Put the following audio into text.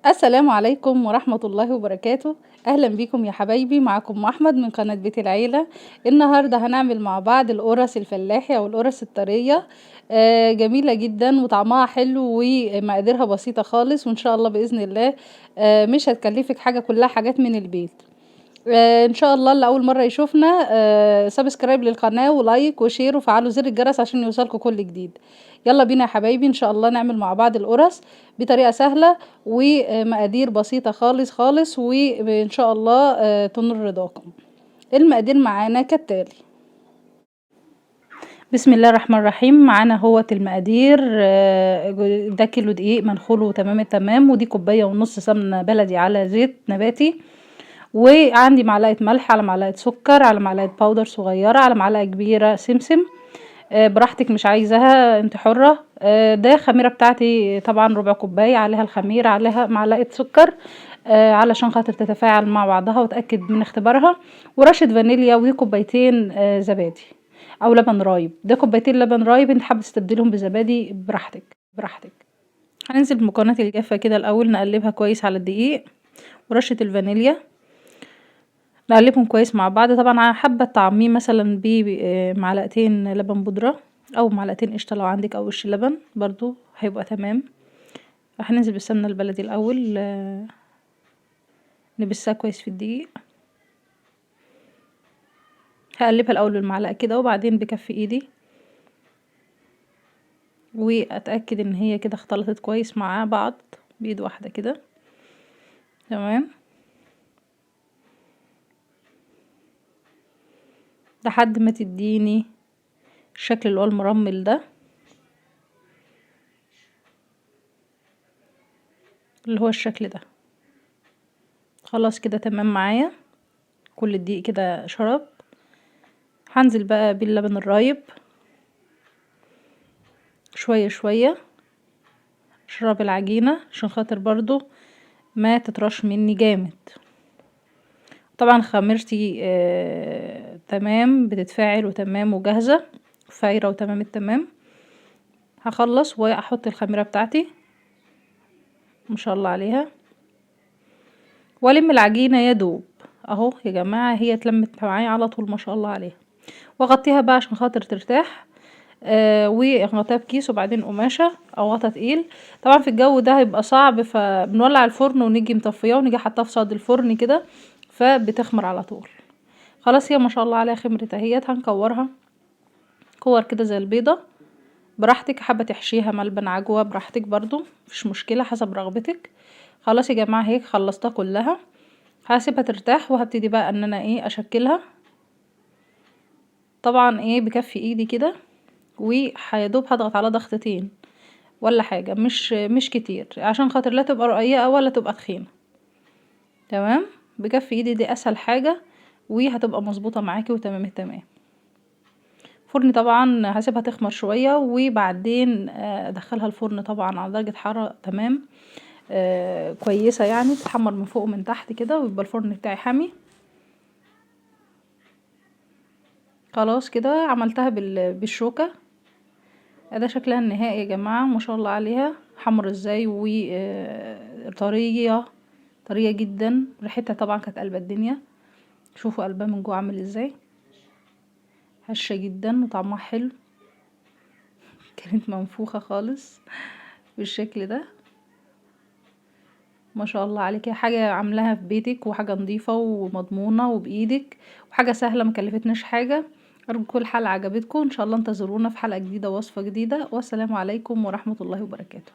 السلام عليكم ورحمة الله وبركاته. أهلا بكم يا حبايبي، معكم أحمد من قناة بيت العيلة. النهاردة هنعمل مع بعض القرص الفلاحي أو القرص الطرية. جميلة جدا وطعمها حلو ومقاديرها بسيطة خالص، وإن شاء الله بإذن الله مش هتكلفك حاجة، كلها حاجات من البيت. ان شاء الله اللي اول مره يشوفنا سبسكرايب للقناه ولايك وشير وفعلوا زر الجرس عشان يوصلكم كل جديد. يلا بينا يا حبايبي، ان شاء الله نعمل مع بعض القرص بطريقه سهله ومقادير بسيطه خالص خالص، وان شاء الله تنول رضاكم. المقادير معانا كالتالي. بسم الله الرحمن الرحيم. معانا هو المقادير. ده كيلو دقيق منخول وتمام التمام، ودي كوبايه ونص سمنه بلدي على زيت نباتي، وعندي معلقه ملح على معلقه سكر على معلقه باودر صغيره على معلقه كبيره سمسم. براحتك، مش عايزاها انت حره. ده خميره بتاعتي طبعا ربع كوبايه، عليها الخميره، عليها معلقه سكر علشان خاطر تتفاعل مع بعضها وتاكد من اختبارها، ورشه فانيليا، وكوبايتين زبادي او لبن رايب. ده كوبايتين لبن رايب، انت حابه تستبدلهم بزبادي براحتك. هننزل بمكونات الجافه كده الاول، نقلبها كويس على الدقيق ورشه الفانيليا، نقلبهم كويس مع بعض. طبعا حابه طعميه مثلا بمعلقتين لبن بودره او معلقتين قشطه لو عندك، او وش لبن برضو هيبقى تمام. هننزل بالسمنه البلدي الاول، نبسها كويس في الدقيق. هقلبها الاول بالمعلقه كده وبعدين بكف ايدي، واتاكد ان هي كده اختلطت كويس مع بعض بايد واحده كده. تمام، لحد ما تديني الشكل اللي هو المرمل ده، اللي هو الشكل ده. خلاص كده تمام معايا، كل الدقيق كده شرب. هنزل بقى باللبن الرايب شوية شوية، اشرب العجينة عشان خاطر برضو ما تطرش مني جامد. طبعا خميرتي تمام، بتتفاعل وتمام وجاهزة فايرة وتمام التمام. هخلص واحط الخميرة بتاعتي ما شاء الله عليها، والم العجينة يا دوب اهو يا جماعة، هي اتلمت معايا على طول ما شاء الله عليها. واغطيها بقى عشان خاطر ترتاح، وغطاها بكيس وبعدين قماشة او غطا تقيل. طبعا في الجو ده هيبقى صعب، فبنولع الفرن ونيجي مطفياه ونيجي حطها في صاج الفرن كده، فبتخمر على طول. خلاص هي ما شاء الله عليها خمرت اهيت. هنكورها كور كده زي البيضة براحتك، حابة تحشيها ملبن عجوة براحتك برضو، مفيش مشكلة حسب رغبتك. خلاص يا جماعة هيك خلصتها كلها، هسيبها ترتاح وهبتدي بقى ان انا اشكلها. طبعا بكفي ايدي كده، وهيدوب هضغط على ضغطتين ولا حاجة، مش كتير، عشان خاطر لا تبقى رقيقة ولا تبقى تخينة. تمام، بكفي ايدي دي اسهل حاجة، وهتبقى مظبوطة معاكي وتمام التمام. فرن طبعا هسيبها تخمر شوية، وبعدين ادخلها الفرن طبعا على درجة حرارة تمام كويسة، يعني تتحمر من فوق ومن تحت كده، ويبقى الفرن بتاعي حامي. خلاص كده عملتها بالشوكة. ده شكلها النهائي يا جماعة، ما شاء الله عليها حمر ازاي وطرية طرية جدا. ريحتها طبعا كانت قلبة الدنيا، شوفوا قلبها من جوه عامل ازاي، هشة جدا وطعمها حلو. كانت منفوخة خالص بالشكل ده. ما شاء الله عليك، حاجة عاملاها في بيتك، وحاجة نظيفة ومضمونة وبايدك، وحاجة سهلة مكلفتناش حاجة. ارجو كل حلقة عجبتكم، ان شاء الله انتظرونا في حلقة جديدة ووصفة جديدة، والسلام عليكم ورحمة الله وبركاته.